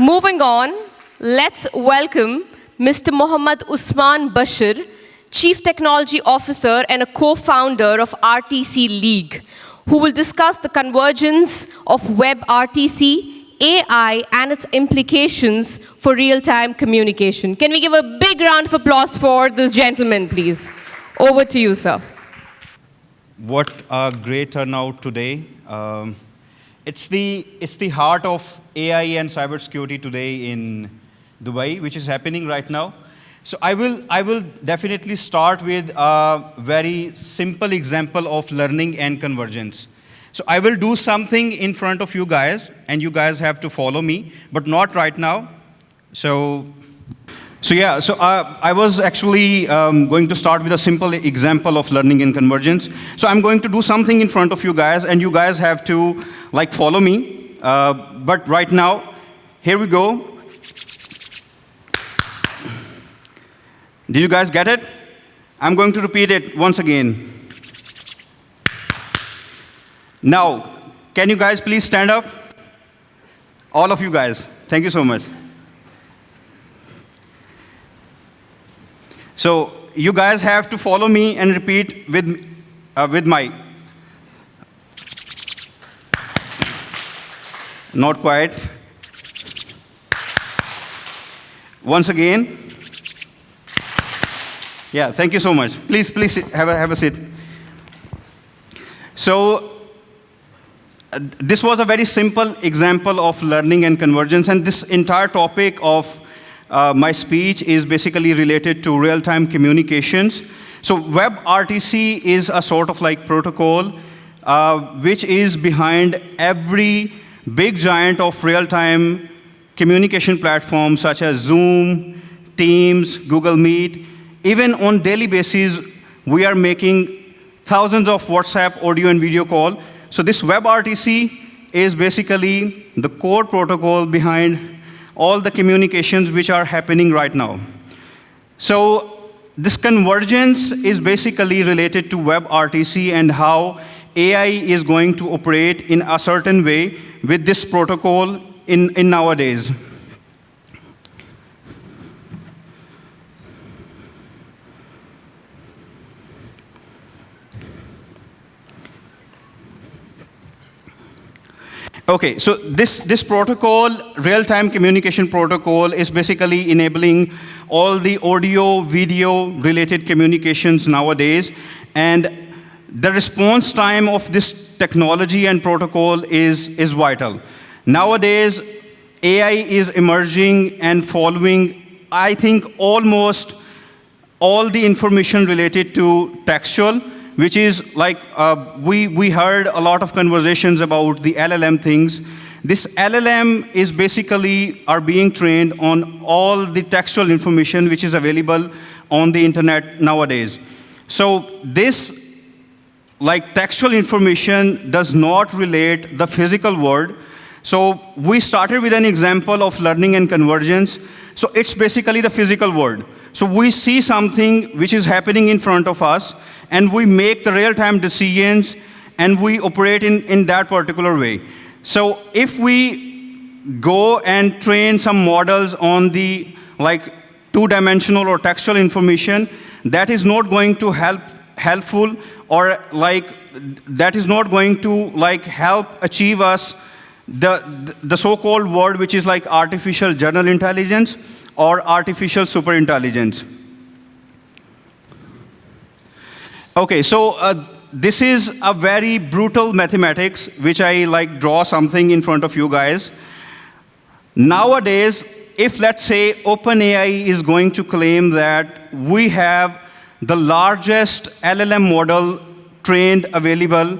Moving on, let's welcome Mr. Mohammad Usman Bashir, Chief Technology Officer and a co-founder of RTC League, who will discuss the convergence of WebRTC, AI, and its implications for real-time communication. Can we give a big round of applause for this gentleman, please? Over to you, sir. What a great turnout today. It's the heart of AI and cybersecurity today in Dubai, which is happening right now. So I will definitely start with a very simple example of learning and convergence. So I will do something in front of you guys, and you guys have to follow me, but not right now. So I was actually going to start with a simple example of learning and convergence. So I'm going to do something in front of you guys, and you guys have to follow me. But right now, here we go. Did you guys get it? I'm going to repeat it once again. Now, can you guys please stand up? All of you guys. Thank you so much. So you guys have to follow me and repeat with my. Not quite. Once again. Yeah, thank you so much. Please have a seat. So this was a very simple example of learning and convergence, and this entire topic of my speech is basically related to real-time communications. So WebRTC is a sort of protocol which is behind every big giant of real-time communication platforms such as Zoom, Teams, Google Meet. Even on daily basis, we are making thousands of WhatsApp audio and video call. So this WebRTC is basically the core protocol behind all the communications which are happening right now. So this convergence is basically related to WebRTC and how AI is going to operate in a certain way with this protocol in nowadays. Okay, so this protocol, real-time communication protocol, is basically enabling all the audio, video related communications nowadays. And the response time of this technology and protocol is vital. Nowadays, AI is emerging and following, I think, almost all the information related to textual, which is we heard a lot of conversations about the LLM things. This LLM is basically are being trained on all the textual information which is available on the internet nowadays. So this textual information does not relate the physical world. So we started with an example of learning and convergence. So it's basically the physical world. So we see something which is happening in front of us, and we make the real-time decisions, and we operate in that particular way. So if we go and train some models on the two-dimensional or textual information, that is not going to helpful, or that is not going to help achieve us the so-called word which is artificial general intelligence or artificial superintelligence. Okay, so this is a very brutal mathematics, which I draw something in front of you guys. Nowadays, if let's say OpenAI is going to claim that we have the largest LLM model trained available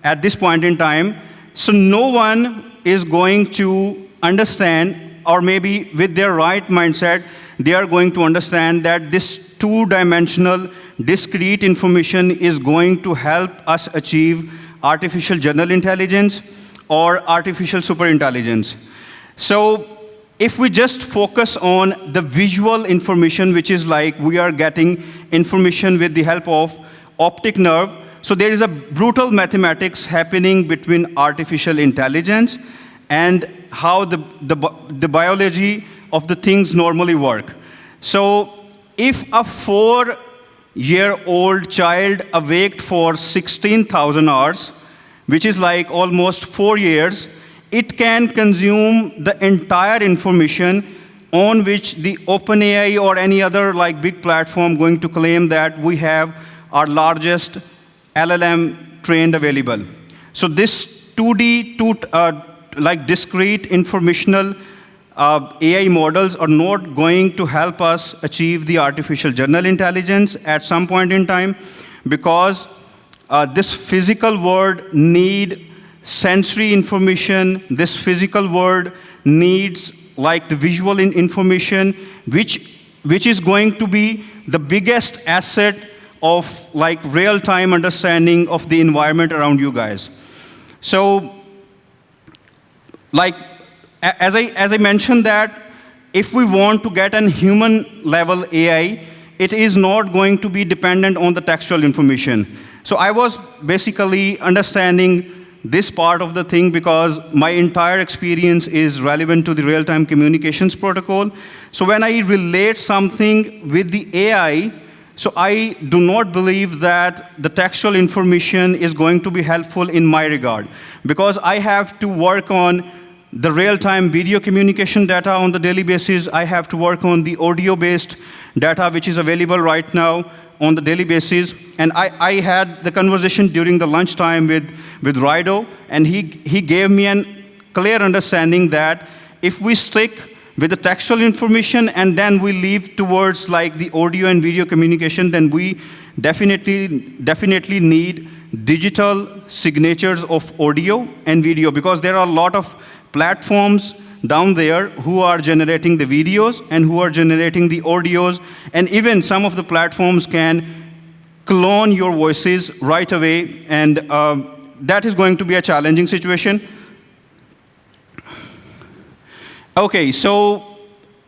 at this point in time, so no one is going to understand, or maybe with their right mindset, they are going to understand that this two-dimensional discrete information is going to help us achieve artificial general intelligence or artificial superintelligence. So if we just focus on the visual information, which is we are getting information with the help of optic nerve, so there is a brutal mathematics happening between artificial intelligence and how the biology of the things normally work. So if a 4-year-old child awaked for 16,000 hours, which is like almost 4 years, it can consume the entire information on which the OpenAI or any other like big platform going to claim that we have our largest LLM trained available. So this 2D, like discrete informational AI models are not going to help us achieve the artificial general intelligence at some point in time, because this physical world needs sensory information. This physical world needs like the visual information, which is going to be the biggest asset of like real-time understanding of the environment around you guys. So, like as I mentioned that if we want to get an human level AI, it is not going to be dependent on the textual information. So I was basically understanding this part of the thing because my entire experience is relevant to the real-time communications protocol. So when I relate something with the AI, so I do not believe that the textual information is going to be helpful in my regard, because I have to work on the real-time video communication data on the daily basis. I have to work on the audio-based data, which is available right now on the daily basis. And I had the conversation during the lunchtime with Rido, and he gave me a clear understanding that if we stick with the textual information and then we leave towards like the audio and video communication, then we definitely need digital signatures of audio and video, because there are a lot of platforms down there who are generating the videos and who are generating the audios, and even some of the platforms can clone your voices right away, and that is going to be a challenging situation. Okay, so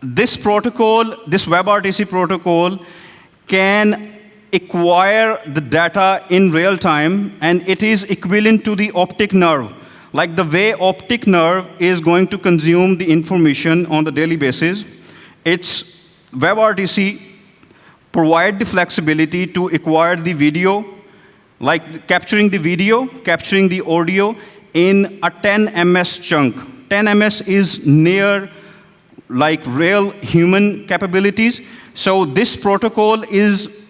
this protocol, this WebRTC protocol can acquire the data in real time, and it is equivalent to the optic nerve. Like the way optic nerve is going to consume the information on the daily basis, it's WebRTC provide the flexibility to acquire the video, like capturing the video, capturing the audio in a 10 ms chunk. 10 ms is near like real human capabilities. So this protocol is,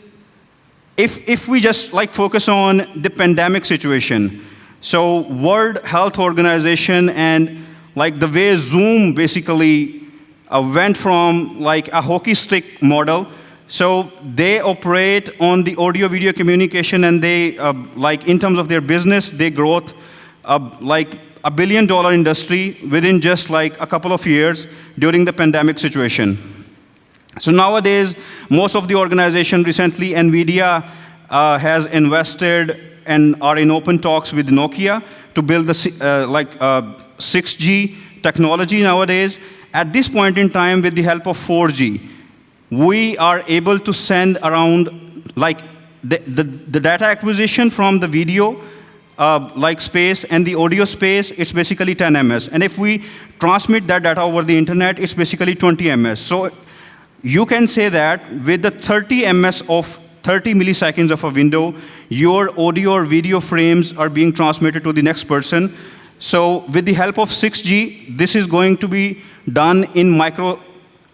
if we just like focus on the pandemic situation, so World Health Organization and like the way Zoom basically went from like a hockey stick model. So they operate on the audio video communication, and they like in terms of their business, they growth like $1 billion industry within just like a couple of years during the pandemic situation. So nowadays, most of the organization, recently NVIDIA has invested and are in open talks with Nokia to build the 6G technology nowadays. At this point in time, with the help of 4G, we are able to send around like the data acquisition from the video like space and the audio space, it's basically 10 ms. And if we transmit that data over the internet, it's basically 20 ms. So you can say that with the 30 ms of 30 milliseconds of a window, your audio or video frames are being transmitted to the next person. So with the help of 6G, this is going to be done in micro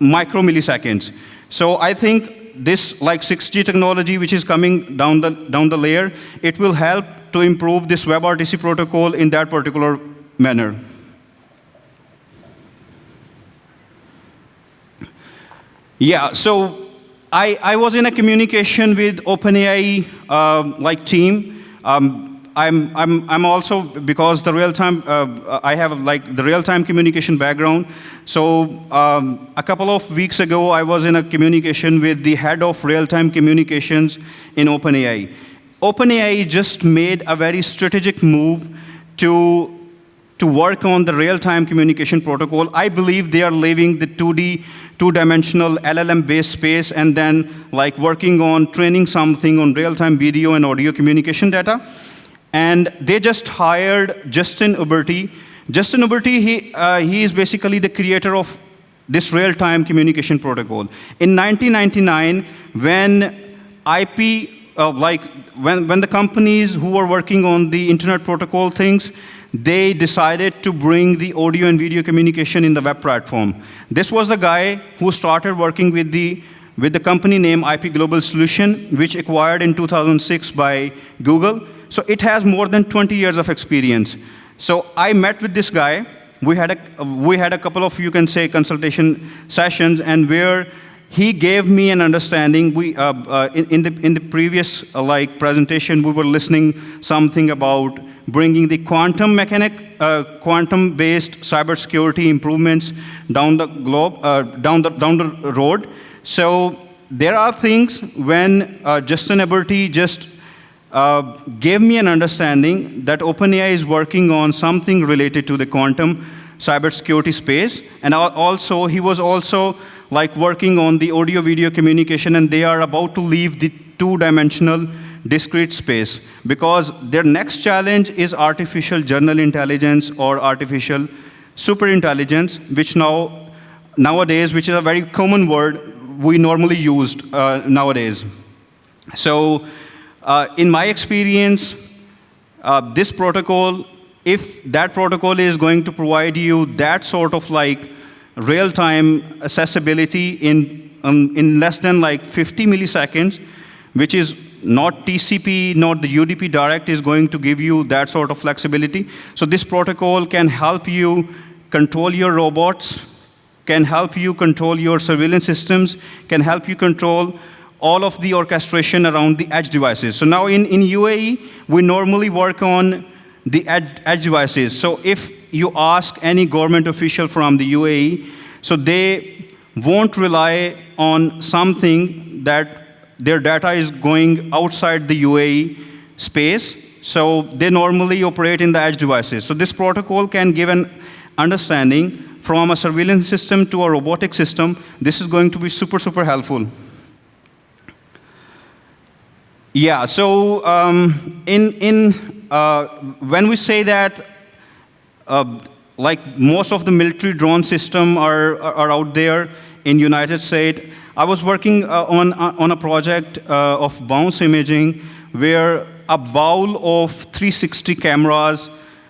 milliseconds. So I think this like 6G technology, which is coming down the layer, it will help to improve this WebRTC protocol in that particular manner. Yeah, so I was in a communication with OpenAI like team. I'm also, because the real-time, I have like the real-time communication background. So a couple of weeks ago, I was in a communication with the head of real-time communications in OpenAI. OpenAI just made a very strategic move to work on the real-time communication protocol. I believe they are leaving the 2D, two-dimensional LLM-based space, and then like working on training something on real-time video and audio communication data. And they just hired Justin Uberti, Justin Liberty, he is basically the creator of this real-time communication protocol. In 1999, when IP, when the companies who were working on the internet protocol things, they decided to bring the audio and video communication in the web platform. This was the guy who started working with the company name IP Global Solution, which acquired in 2006 by Google. So it has more than 20 years of experience. So I met with this guy. We had a couple of, you can say, consultation sessions, and where he gave me an understanding. In the previous presentation, we were listening something about bringing the quantum-based cybersecurity improvements down the globe, down the road. So there are things when Justin Liberty just gave me an understanding that OpenAI is working on something related to the quantum cybersecurity space, and also he was also working on the audio-video communication, and they are about to leave the two-dimensional discrete space because their next challenge is artificial general intelligence or artificial superintelligence, which nowadays, which is a very common word we normally used nowadays. So in my experience, this protocol, if that protocol is going to provide you that sort of real-time accessibility in less than 50 milliseconds, which is not TCP, not the UDP direct is going to give you that sort of flexibility. So this protocol can help you control your robots, can help you control your surveillance systems, can help you control all of the orchestration around the edge devices. So now in UAE, we normally work on the edge devices. So if you ask any government official from the UAE, so they won't rely on something that their data is going outside the UAE space. So they normally operate in the edge devices. So this protocol can give an understanding from a surveillance system to a robotic system. This is going to be super, super helpful. Yeah, so when we say that most of the military drone system are out there in United States, I was working on a project of bounce imaging where a bowl of 360 cameras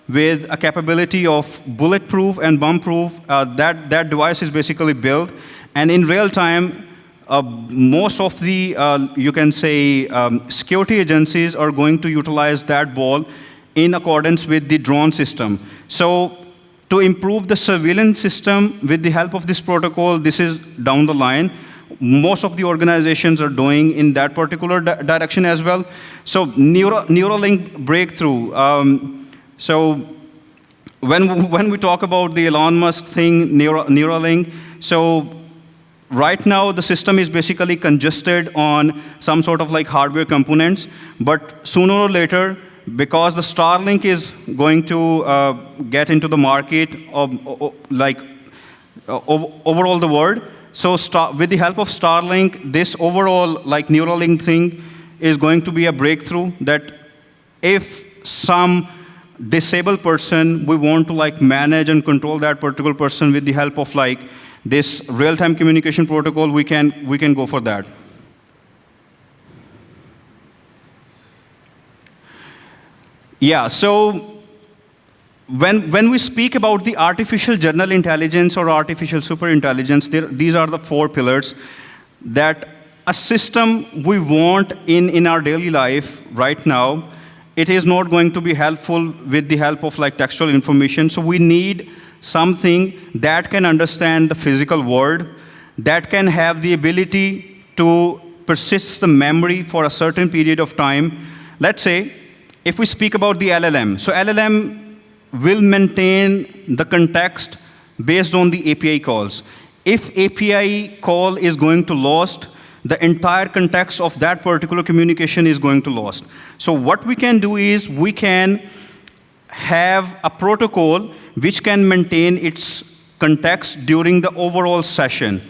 with a capability of bulletproof and bomb-proof, that device is basically built. And in real time, most of the, you can say, security agencies are going to utilize that ball in accordance with the drone system. So to improve the surveillance system with the help of this protocol, this is down the line. Most of the organizations are doing in that particular direction as well. So Neuralink breakthrough. So when we talk about the Elon Musk thing, Neuralink, so right now the system is basically congested on some sort of hardware components, but sooner or later, because the Starlink is going to get into the market overall the world. So with the help of Starlink, this overall Neuralink thing is going to be a breakthrough that if some disabled person, we want to manage and control that particular person with the help of this real-time communication protocol, we can go for that. Yeah, so when we speak about the artificial general intelligence or artificial superintelligence, these are the 4 pillars that a system we want in our daily life right now. It is not going to be helpful with the help of textual information. So we need something that can understand the physical world, that can have the ability to persist the memory for a certain period of time. Let's say, if we speak about the LLM, so LLM will maintain the context based on the API calls. If API call is going to lost, the entire context of that particular communication is going to lost. So what we can do is we can have a protocol which can maintain its context during the overall session.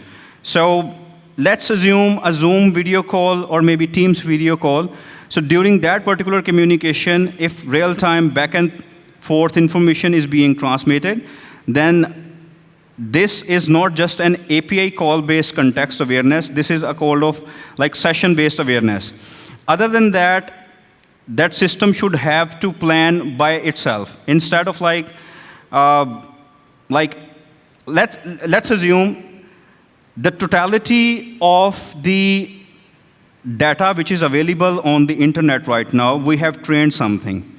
So let's assume a Zoom video call or maybe Teams video call. So during that particular communication, if real-time backend forth information is being transmitted, then this is not just an API call-based context awareness. This is a call of like session-based awareness. Other than that, that system should have to plan by itself. Instead of let's assume the totality of the data which is available on the internet right now, we have trained something.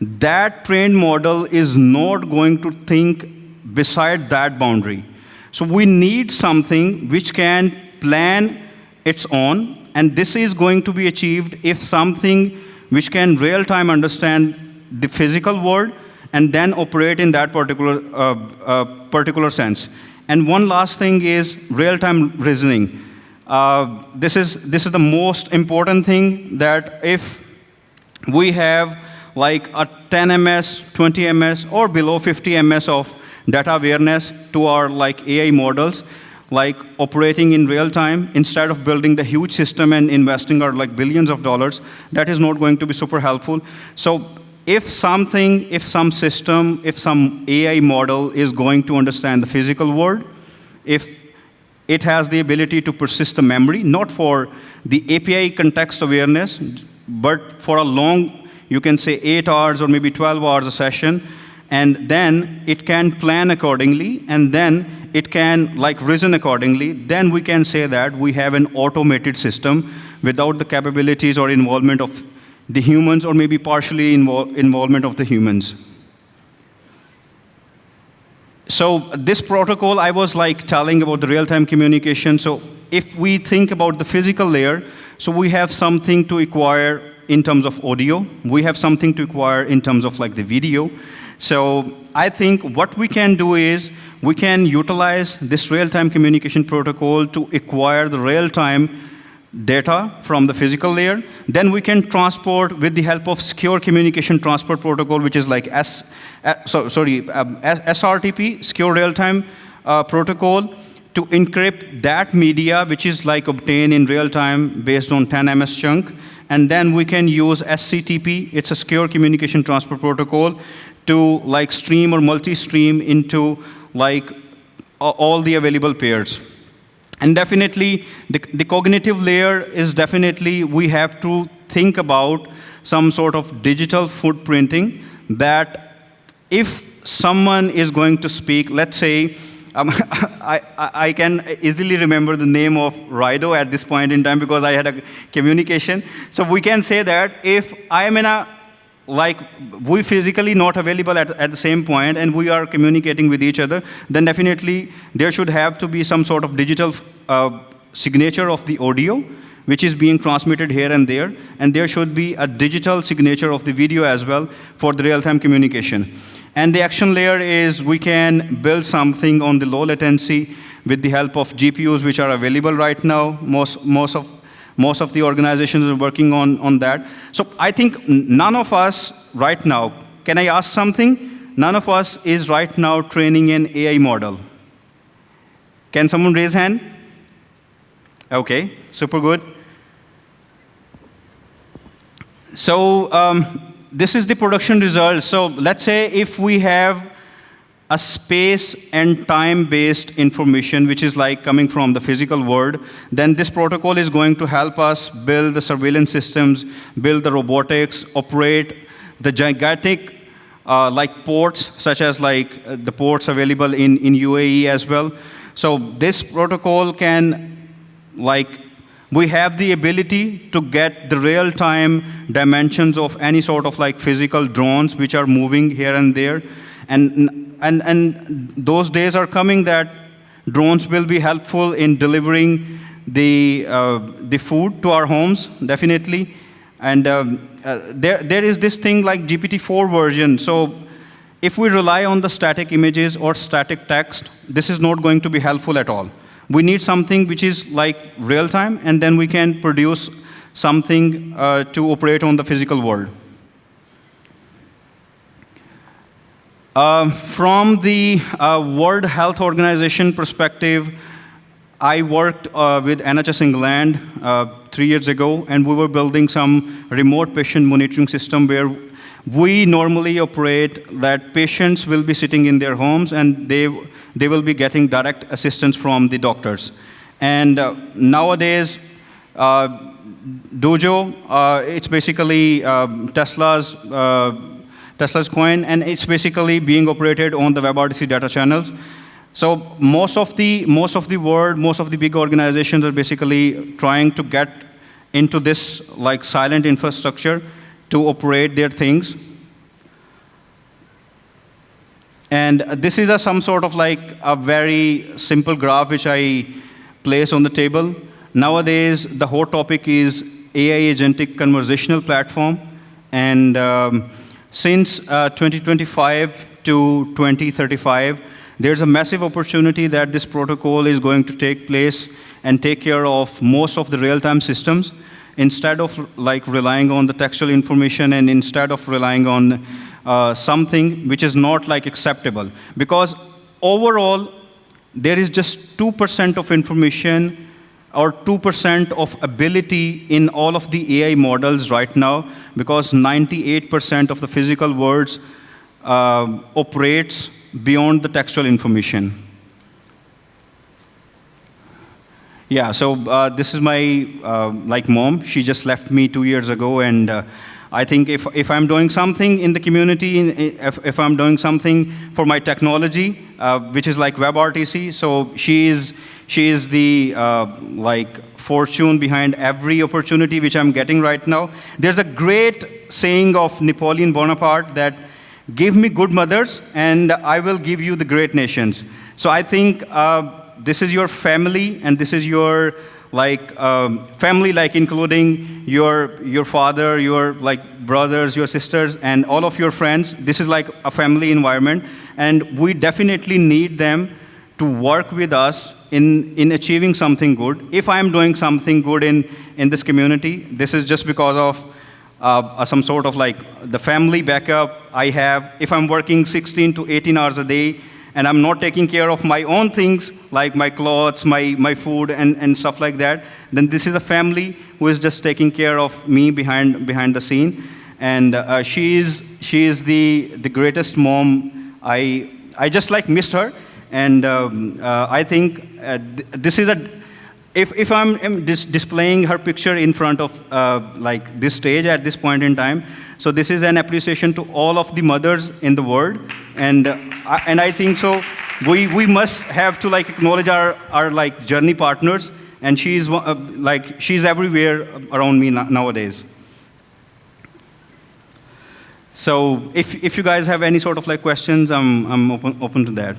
That trained model is not going to think beside that boundary. So we need something which can plan its own, and this is going to be achieved if something which can real-time understand the physical world and then operate in that particular sense. And one last thing is real-time reasoning. This is the most important thing, that if we have like a 10 ms, 20 ms, or below 50 ms of data awareness to our like AI models, like operating in real time, instead of building the huge system and investing our like billions of dollars, that is not going to be super helpful. So if some system, if some AI model is going to understand the physical world, if it has the ability to persist the memory, not for the API context awareness, but for a long, you can say 8 hours or maybe 12 hours a session, and then it can plan accordingly, and then it can like reason accordingly, then we can say that we have an automated system without the capabilities or involvement of the humans, or maybe partially involvement of the humans. So this protocol, I was like telling about the real-time communication. So if we think about the physical layer, so we have something to acquire in terms of audio. We have something to acquire in terms of like the video. So I think what we can do is we can utilize this real-time communication protocol to acquire the real-time data from the physical layer. Then we can transport with the help of secure communication transport protocol, which is like SRTP, secure real-time protocol, to encrypt that media which is like obtained in real time based on 10 ms chunk. And then we can use SCTP, it's a secure communication transport protocol, to like stream or multi-stream into like all the available pairs. And definitely, the cognitive layer is definitely, we have to think about some sort of digital footprinting, that if someone is going to speak, let's say, I can easily remember the name of Rido at this point in time because I had a communication. So we can say that if I am in a, like, we physically not available at the same point and we are communicating with each other, then definitely there should have to be some sort of digital signature of the audio, which is being transmitted here and there, and there should be a digital signature of the video as well for the real-time communication. And the action layer is we can build something on the low latency with the help of GPUs which are available right now. Most of the organizations are working on that. So I think none of us right now, can I ask something? None of us is right now training an AI model. Can someone raise hand? Okay, super good. So this is the production result. So let's say if we have a space and time-based information, which is like coming from the physical world, then this protocol is going to help us build the surveillance systems, build the robotics, operate the gigantic like ports, such as like the ports available in UAE as well. So this protocol can, like, we have the ability to get the real-time dimensions of any sort of like physical drones which are moving here and there. And those days are coming that drones will be helpful in delivering the food to our homes, definitely. And there is this thing like GPT-4 version. So if we rely on the static images or static text, this is not going to be helpful at all. We need something which is like real time, and then we can produce something to operate on the physical world. From the World Health Organization perspective, I worked with NHS England 3 years ago, and we were building some remote patient monitoring system where We normally operate that patients will be sitting in their homes and they will be getting direct assistance from the doctors. And nowadays, Dojo, it's basically Tesla's coin, and it's basically being operated on the WebRTC data channels. So most of the world, most of the big organizations are basically trying to get into this like silent infrastructure to operate their things. And this is some sort of like a very simple graph which I place on the table. Nowadays, the whole topic is AI agentic conversational platform. And since 2025 to 2035, there's a massive opportunity that this protocol is going to take place and take care of most of the real-time systems, instead of like relying on the textual information and instead of relying on something which is not like acceptable. Because overall, there is just 2% of information or 2% of ability in all of the AI models right now, because 98% of the physical words operates beyond the textual information. Yeah, so this is my like mom. She just left me 2 years ago, and I think if I'm doing something in the community, if I'm doing something for my technology, which is like WebRTC, so she is the like fortune behind every opportunity which I'm getting right now. There's a great saying of Napoleon Bonaparte that, give me good mothers and I will give you the great nations. So I think this is your family, and this is your like family, like including your father, your like brothers, your sisters, and all of your friends. This is like a family environment, and we definitely need them to work with us in achieving something good. If I'm doing something good in this community, this is just because of some sort of like the family backup I have. If I'm working 16 to 18 hours a day, and I'm not taking care of my own things, like my clothes, my food, and stuff like that, then this is a family who is just taking care of me behind the scene. And she is the greatest mom. I just like missed her. And I think this is if I'm displaying her picture in front of like this stage at this point in time, so this is an appreciation to all of the mothers in the world, and I think so we must have to like acknowledge our like journey partners, and she's like she's everywhere around me nowadays. So if you guys have any sort of like questions, I'm open to that.